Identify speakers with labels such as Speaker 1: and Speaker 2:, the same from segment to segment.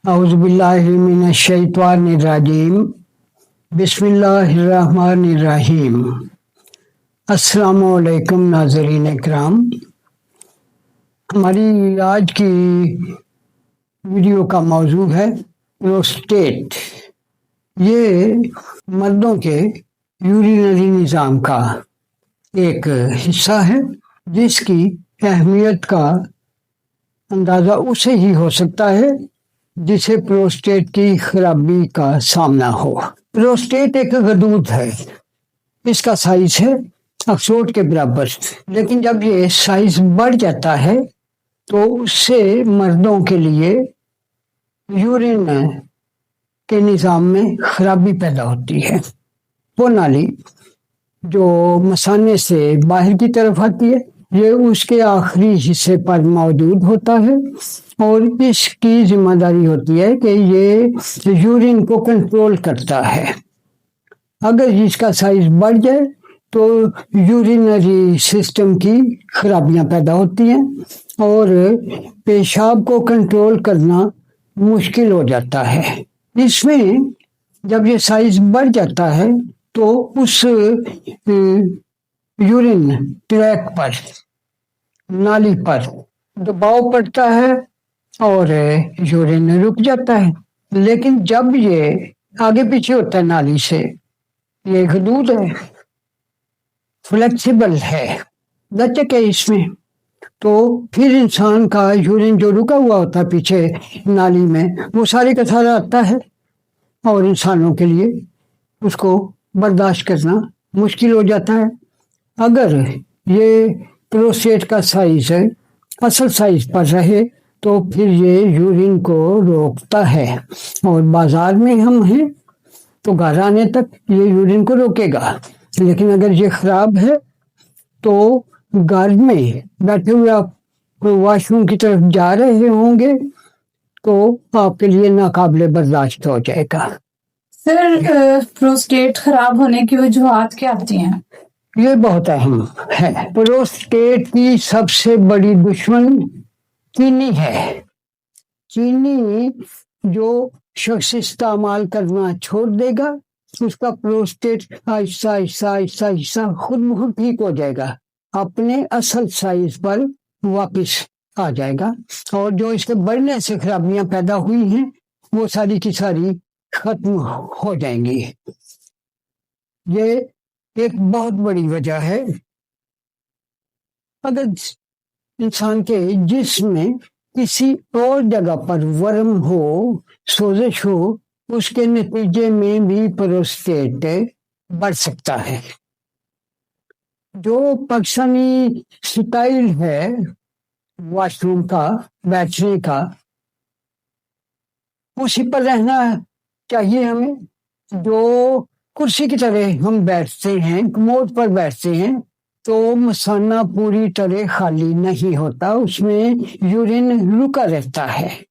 Speaker 1: औज़ुबिल्लाहिमिनश्शैतानिर्रजीम बिस्मिल्लाहिर्रहमानिर्रहीम। अस्सलामुअलैकुम नाज़रीन इकराम। हमारी आज की वीडियो का मौजू है प्रोस्टेट। ये मर्दों के यूरिनरी निज़ाम का एक हिस्सा है जिसकी अहमियत का अंदाज़ा उसे ही हो सकता है जिसे प्रोस्टेट की खराबी का सामना हो। प्रोस्टेट एक गदूद है, इसका साइज है अखरोट के बराबर, लेकिन जब ये साइज बढ़ जाता है तो उससे मर्दों के लिए यूरिन के निज़ाम में खराबी पैदा होती है। वो नाली जो मसाने से बाहर की तरफ आती है, ये उसके आखिरी हिस्से पर मौजूद होता है और इसकी जिम्मेदारी होती है कि ये यूरिन को कंट्रोल करता है। अगर इसका साइज बढ़ जाए तो यूरिनरी सिस्टम की खराबियां पैदा होती हैं और पेशाब को कंट्रोल करना मुश्किल हो जाता है। इसमें जब ये साइज बढ़ जाता है तो उस यूरिन ट्रैक पर, नाली पर दबाव पड़ता है और यूरिन रुक जाता है। लेकिन जब ये आगे पीछे होता है नाली से, ये गदूद है, फ्लेक्सिबल है, लचक है इसमें, तो फिर इंसान का यूरिन जो रुका हुआ होता है पीछे नाली में, वो सारे का सारा आता है और इंसानों के लिए उसको बर्दाश्त करना मुश्किल हो जाता है। अगर ये प्रोस्टेट का साइज असल साइज पर रहे तो फिर ये यूरिन को रोकता है और बाजार में हम हैं तो घर आने तक ये यूरिन को रोकेगा। लेकिन अगर ये खराब है तो घर में बैठे हुए आप वॉशरूम की तरफ जा रहे होंगे तो आपके लिए नाकाबिले बर्दाश्त हो जाएगा।
Speaker 2: सर, प्रोस्टेट खराब होने की वजूहात क्या होती हैं?
Speaker 1: ये बहुत अहम है। प्रोस्टेट की सबसे बड़ी दुश्मन चीनी है। चीनी जो शख्स इस्तेमाल करना छोड़ देगा, उसका प्रोस्टेट आहिस्ता आहिस्ता आहिस्ता आहिस्ता खुद ब खुद ठीक हो जाएगा, अपने असल साइज पर वापस आ जाएगा और जो इसके बढ़ने से खराबियां पैदा हुई हैं वो सारी की सारी खत्म हो जाएंगी। ये एक बहुत बड़ी वजह है। अगर इंसान के जिस्म में किसी और जगह पर वर्म हो, सोजिश हो, उसके नतीजे में भी प्रोस्टेट बढ़ सकता है। जो पाकिस्तानी स्टाइल है वॉशरूम का, बैठने का, उसी पर रहना चाहिए हमें। जो कुर्सी की तरह हम बैठते हैं, कमोड पर बैठते हैं, तो मसाना पूरी तरह खाली नहीं होता, उसमें यूरिन रुका रहता है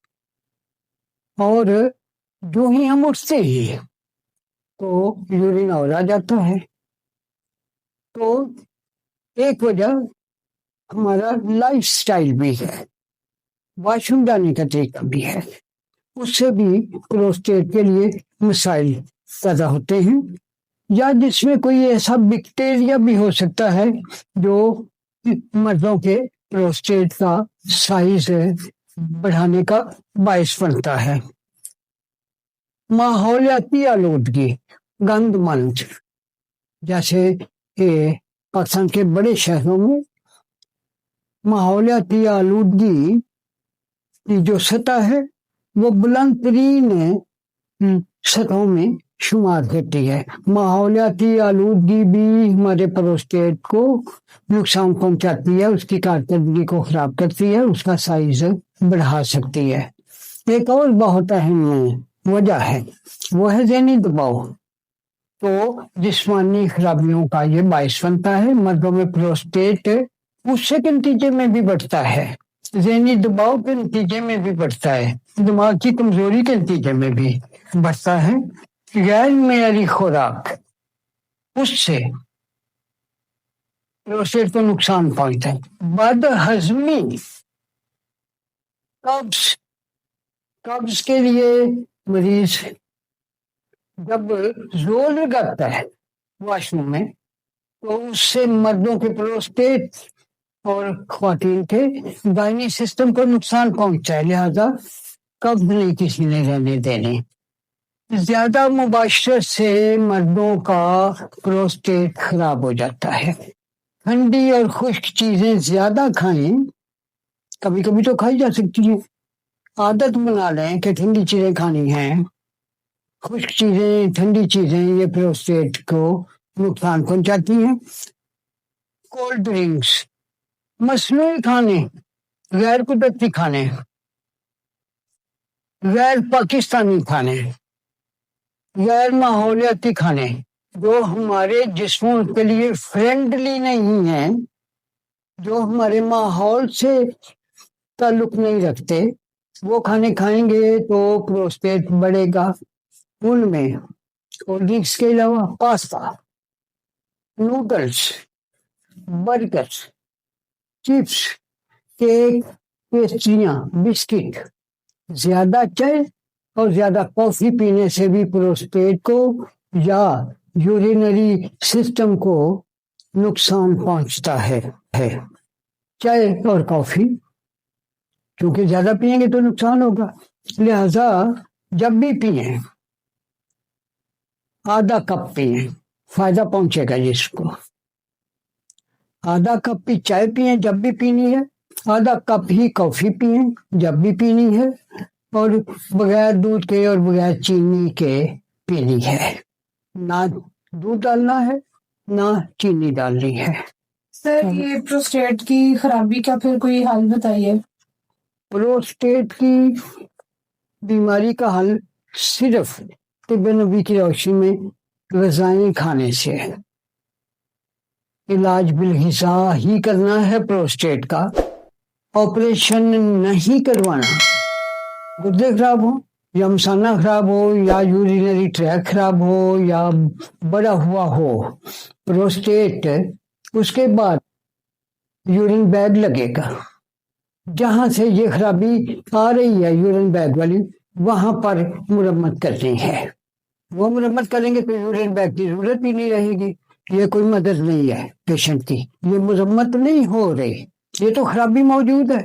Speaker 1: और जो ही हम उठते ही तो यूरिन और आ जाता है। तो एक वजह हमारा लाइफ स्टाइल भी है, वॉशरूम जाने का तरीका भी है, उससे भी प्रोस्टेट के लिए मसाइल पैदा होते हैं। या जिसमें कोई ऐसा बैक्टीरिया भी हो सकता है जो मर्दों के प्रोस्टेट का साइज बढ़ाने का बायस बनता है। माहौलियाती आलूदगी, गंद मंद, जैसे पाकिस्तान के बड़े शहरों में माहौलियाती आलूदगी की जो सतह है वो बुलंद तरीन सतहों में शुमार होती है। माहौलियाती आलूदगी भी हमारे प्रोस्टेट को नुकसान पहुंचाती है, उसकी कारकर्दगी को खराब करती है, उसका साइज बढ़ा सकती है। एक और बहुत अहम वजह है, वो है ज़हनी दबाव। तो जिस्मानी खराबियों का ये बायस बनता है। मर्दों में प्रोस्टेट उससे के नतीजे में भी बढ़ता है, ज़हनी दबाव के नतीजे में भी बढ़ता है, दिमाग की कमजोरी के नतीजे में भी बढ़ता है। गैर मेयारी खुराक, उससे प्रोस्टेट को नुकसान पहुंचता है। बद हजमी, कब्ज, قبض کے لیے مریض جب زور لگاتا ہے واش روم میں تو اس سے مردوں کے پروسٹیٹ اور خواتین کے گائنی سسٹم کو نقصان پہنچتا ہے، لہذا قبض نہیں کسی نے رہنے دینے۔ زیادہ مباشرت سے مردوں کا پروسٹیٹ خراب ہو جاتا ہے۔ ٹھنڈی اور خشک چیزیں زیادہ کھائیں، کبھی کبھی تو کھائی جا سکتی ہیں، عادت بنا لیں کہ ٹھنڈی چیزیں کھانی ہیں، خشک چیزیں ٹھنڈی چیزیں یہ پروسٹیٹ کو نقصان پہنچاتی ہیں۔ کولڈ ڈرنکس، مصنوعی کھانے، غیر قدرتی کھانے، غیر پاکستانی کھانے، غیر ماحولیاتی کھانے جو ہمارے جسموں کے لیے فرینڈلی نہیں ہیں، جو ہمارے ماحول سے تعلق نہیں رکھتے، وہ کھانے کھائیں گے تو پروسٹیٹ بڑھے گا۔ ان میں کولڈ ڈرنکس کے علاوہ pasta, noodles, burger, chips, cake, پیسٹریاں، بسکٹ، زیادہ چائے اور زیادہ کافی پینے سے بھی پروسٹیٹ کو یا یورینری سسٹم کو نقصان پہنچتا ہے۔ چائے اور کافی کیونکہ زیادہ پئیں گے تو نقصان ہوگا، لہذا جب بھی پئیں آدھا کپ پئیں، فائدہ پہنچے گا جس کو۔ آدھا کپ بھی چائے پئیں جب بھی پینی ہے، آدھا کپ ہی کافی پئیں جب بھی پینی ہے، اور بغیر دودھ کے اور بغیر چینی کے پینی ہے، نہ دودھ ڈالنا ہے نہ چینی ڈالنی ہے۔
Speaker 2: سر یہ پروسٹیٹ کی خرابی کا پھر کوئی حل بتائیے۔
Speaker 1: پروسٹیٹ کی بیماری کا حل صرف طب نبی کی روشنی میں غذائیں کھانے سے ہے۔ علاج بالغذا ہی کرنا ہے پروسٹیٹ کا، آپریشن نہیں کروانا۔ گردے خراب ہو یا مثانہ خراب ہو یا یورینری ٹریک خراب ہو یا بڑا ہوا ہو پروسٹیٹ، اس کے بعد یورین بیگ لگے گا، جہاں سے یہ خرابی آ رہی ہے یورین بیگ والی وہاں پر مرمت کرنی ہے۔ وہ مرمت کریں گے تو یورین بیگ کی ضرورت بھی نہیں رہے گی۔ یہ کوئی مدد نہیں ہے پیشنٹ کی، یہ مرمت نہیں ہو رہی، یہ تو خرابی موجود ہے،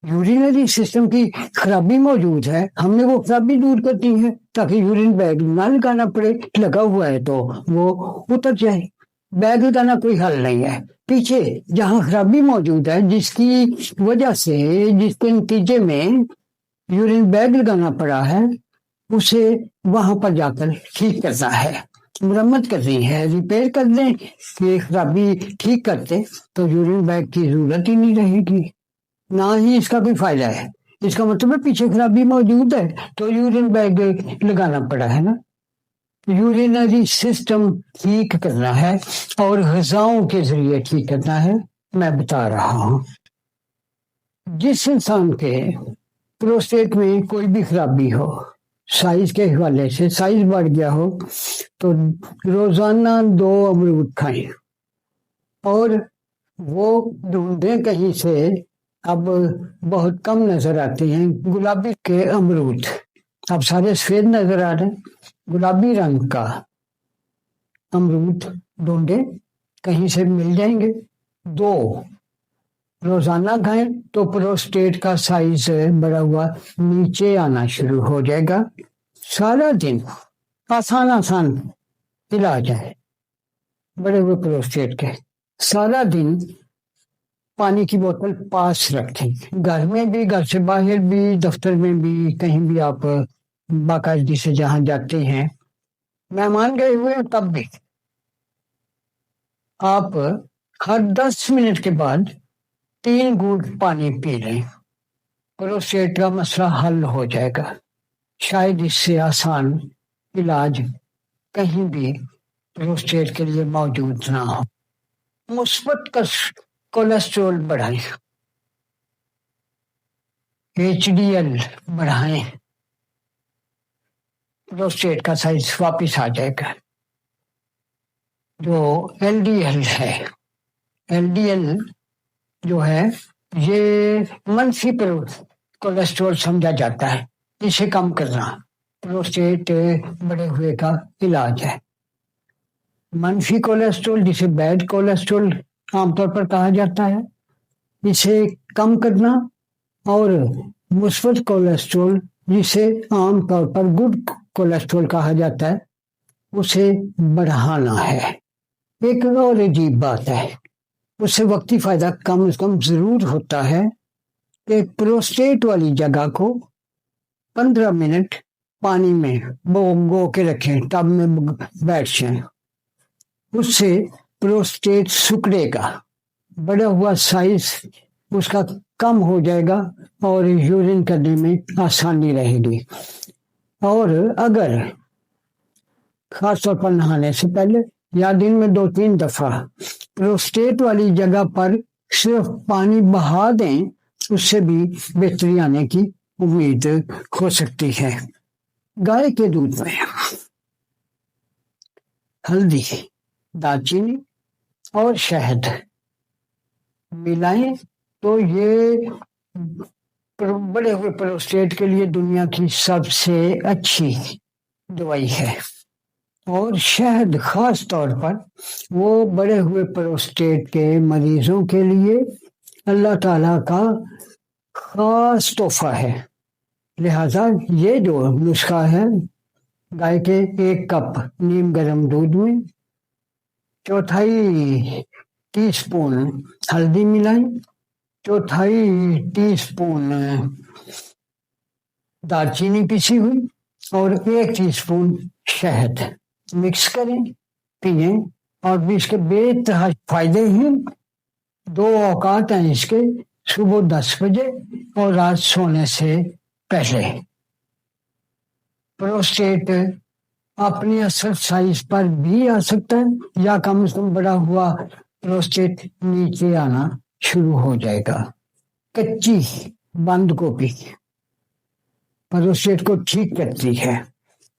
Speaker 1: یورینری سسٹم کی خرابی موجود ہے، ہم نے وہ خرابی دور کرتی ہے تاکہ یورین بیگ نہ لگانا پڑے، لگا ہوا ہے تو وہ اتر جائے۔ بیگ لگانا کوئی حل نہیں ہے، پیچھے جہاں خرابی موجود ہے جس کی وجہ سے جس کے نتیجے میں یورین بیگ لگانا پڑا ہے اسے وہاں پر جا کر ٹھیک کرنا ہے، مرمت کرنی ہے، ریپیئر کر دیں، یہ خرابی ٹھیک کرتے تو یورین بیگ کی ضرورت ہی نہیں رہے گی، نہ ہی اس کا کوئی فائدہ ہے۔ اس کا مطلب ہے پیچھے خرابی موجود ہے تو یورین بیگ لگانا پڑا ہے نا۔ یورینری سسٹم ٹھیک کرنا ہے اور غذاؤں کے ذریعے ٹھیک کرنا ہے۔ میں بتا رہا ہوں جس انسان کے پروسٹیٹ میں کوئی بھی خرابی ہو، سائز کے حوالے سے سائز بڑھ گیا ہو تو روزانہ 2 امرود کھائیں، اور وہ ڈھونڈیں کہیں سے، اب بہت کم نظر آتے ہیں گلابی کے امرود، اب سارے سفید نظر آ رہے ہیں، گلابی رنگ کا امرود ڈھونڈیں کہیں سے مل جائیں گے، 2 روزانہ کھائیں تو پروسٹیٹ کا سائز بڑا ہوا نیچے آنا شروع ہو جائے گا۔ سارا دن آسان علاج ہے بڑے ہوئے پروسٹیٹ کے، سارا دن پانی کی بوتل پاس رکھیں، گھر میں بھی، گھر سے باہر بھی، دفتر میں بھی، کہیں بھی آپ باقاعدگی سے جہاں جاتے ہیں، مہمان گئے ہوئے ہیں تب بھی آپ ہر 10 منٹ کے بعد 3 گھونٹ پانی پی لیں، پروسٹیٹ کا مسئلہ حل ہو جائے گا۔ شاید اس سے آسان علاج کہیں بھی پروسٹیٹ کے لیے موجود نہ ہو۔ مثبت کولیسٹرول بڑھائیں، HDL بڑھائیں، پروسٹیٹ کا سائز واپس آ جائے گا۔ جو LDL ہے، LDL جو ہے یہ منفی कोलेस्ट्रॉल समझा जाता है, इसे कम करना प्रोस्टेट बढ़े हुए का इलाज है। मनफी कोलेस्ट्रॉल जिसे बैड कोलेस्ट्रॉल आमतौर पर कहा जाता है, इसे कम करना, और मुस्बत कोलेस्ट्रॉल जिसे आमतौर पर गुड कोलेस्ट्रॉल कहा जाता है, उसे बढ़ाना है। एक और अजीब बात है, उससे वक्ती फायदा कम से कम जरूर होता है कि प्रोस्टेट वाली जगह को 15 मिनट पानी में भिगो के रखें, टब में बैठ जाएं। उससे प्रोस्टेट सिकुड़ेगा, बड़ा हुआ साइज उसका कम हो जाएगा और यूरिन करने में आसानी रहेगी। और अगर खासतौर पर नहाने से पहले या दिन में 2-3 दफा प्रोस्टेट वाली जगह पर सिर्फ पानी बहा दें, उससे भी बेहतरी आने की उम्मीद हो सकती है। गाय के दूध में हल्दी, दालचीनी और शहद मिलाएं तो ये बड़े हुए प्रोस्टेट के लिए दुनिया की सबसे अच्छी दवाई है। और शहद खास तौर पर वो बड़े हुए प्रोस्टेट के मरीजों के लिए अल्लाह ताला का खास तोहफा है। लिहाजा ये जो नुस्खा है, गाय के 1 कप नीम गर्म दूध में 1/4 टीस्पून हल्दी मिलाएं, 1/4 टीस्पून दालचीनी पिसी हुई और 1 टीस्पून शहद मिक्स करें, पिए। और भी इसके बेतहा फायदे हैं। 2 औकात हैं इसके, सुबह 10 बजे और रात सोने से पहले। प्रोस्टेट अपनी असल साइज पर भी आ सकता है या कम से कम बड़ा हुआ प्रोस्टेट नीचे आना शुरू हो जाएगा। कच्ची बंद गोभी प्रोस्टेट को ठीक करती है।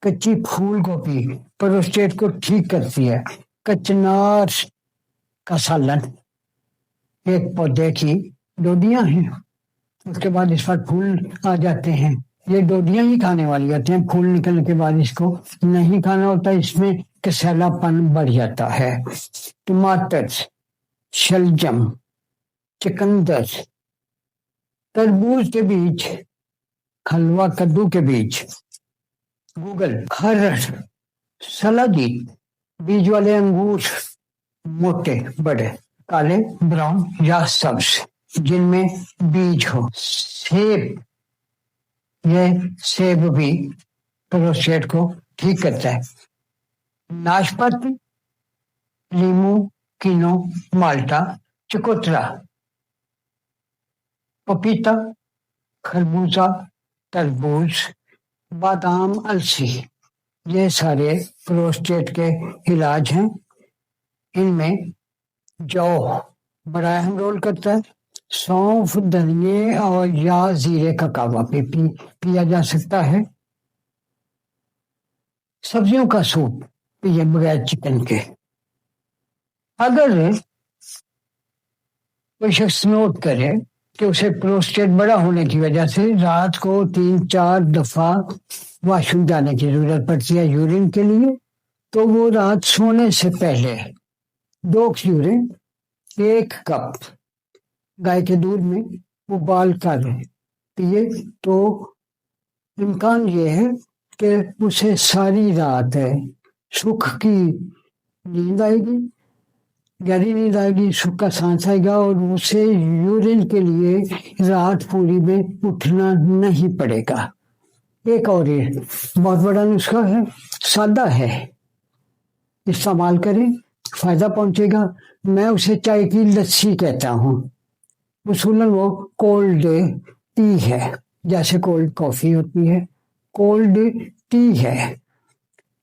Speaker 1: कच्ची फूल गोभी प्रोस्टेट को ठीक करती है। कचनार का सालन, एक पौधे की डोडियां हैं, उसके बाद इस पर फूल आ जाते हैं। ये डोडियां ही खाने वाली होती हैं, फूल निकलने के बाद इसको नहीं खाना होता, इसमें कसैलापन बढ़ जाता है। टमाटर, शलजम, चुकंदर, तरबूज के बीज, हलवा कद्दू के बीज, गूगल, हरड़, सलादी, बीज वाले अंगूर, मोटे बड़े, काले, ब्राउन या सब्ज जिनमें बीज हो। सेब, यह सेब भी प्रोस्टेट को ठीक करता है। नाशपाती, लीमू, किनो, माल्टा, चकोतरा, पपीता, खरबूजा, तरबूज, बादाम, अलसी, ये सारे प्रोस्टेट के इलाज हैं। इनमें जौ बड़ा अहम रोल करता है। सौंफ, धनिये और या जीरे का कावा पिया जा सकता है। सब्जियों का सूप पिए बगैर चिकन के। अगर कोई शख्स नोट करे कि उसे प्रोस्टेट बड़ा होने की वजह से रात को 3-4 दफा वॉशरूम जाने की जरूरत पड़ती है यूरिन के लिए, तो वो रात सोने से पहले 2 खजूरें 1 कप गाय के दूध में उबाल कर पिए तो इम्कान ये है कि उसे सारी रात सुख की नींद आएगी, गहरी नींद आएगी, सुख का सांस आएगा और उसे यूरिन के लिए रात पूरी में उठना नहीं पड़ेगा। एक और ये बहुत बड़ा नुस्खा है, सादा है, इस्तेमाल करें, फायदा पहुंचेगा। मैं उसे चाय की लस्सी कहता हूँ। उसूलन वो कोल्ड टी है, जैसे कोल्ड कॉफी होती है, कोल्ड टी है।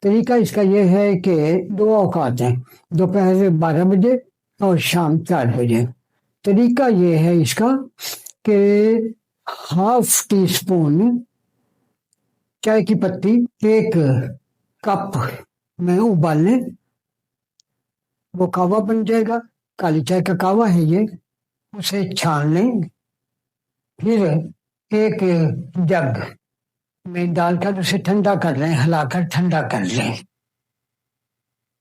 Speaker 1: तरीका इसका यह है कि 2 औकात हैं, दोपहर 12 बजे और शाम 4 बजे। तरीका यह है इसका कि 1/2 टीस्पून चाय की पत्ती 1 कप में उबाल लें, वो कावा बन जाएगा, काली चाय का कावा है ये। उसे छान लें, फिर ایک جگ میں ڈال کر اسے ٹھنڈا کر لیں، ہلا کر ٹھنڈا کر لیں۔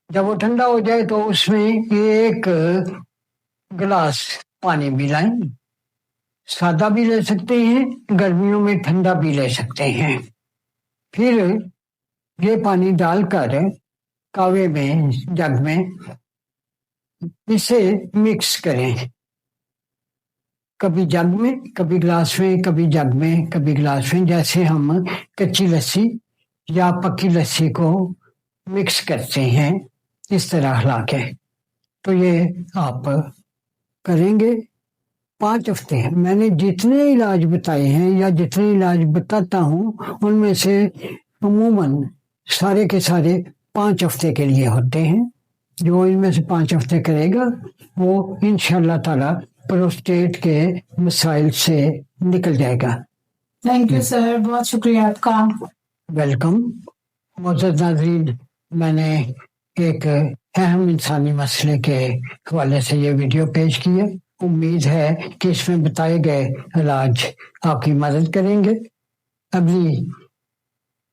Speaker 1: جب وہ ٹھنڈا ہو جائے تو اس میں ایک گلاس پانی ملائیں، سادہ بھی لے سکتے ہیں، گرمیوں میں ٹھنڈا بھی لے سکتے ہیں۔ پھر یہ پانی ڈال کر کاوے میں، جگ میں اسے مکس کریں، کبھی جگ میں، کبھی گلاس میں، کبھی جگ میں، کبھی گلاس میں، جیسے ہم کچی لسی یا پکی لسی کو مکس کرتے ہیں اس طرح ہلا کے۔ تو یہ آپ کریں گے 5 ہفتے۔ میں نے جتنے علاج بتائے ہیں یا جتنے علاج بتاتا ہوں ان میں سے عموماً سارے کے سارے 5 ہفتے کے لیے ہوتے ہیں۔ جو ان میں سے 5 ہفتے کرے گا وہ انشاءاللہ تعالی پروسٹیٹ کے مسائل سے نکل جائے گا۔
Speaker 2: تھینک یو سر، بہت شکریہ آپ کا۔
Speaker 1: ویلکم۔ معزز ناظرین، میں نے ایک اہم انسانی مسئلے کے حوالے سے یہ ویڈیو پیش کی ہے۔ امید ہے کہ اس میں بتائے گئے علاج آپ کی مدد کریں گے۔ اگلی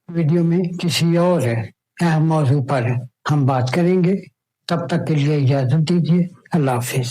Speaker 1: ویڈیو میں کسی اور اہم موضوع پر ہم بات کریں گے۔ تب تک کے لیے اجازت دیجیے۔ اللہ حافظ۔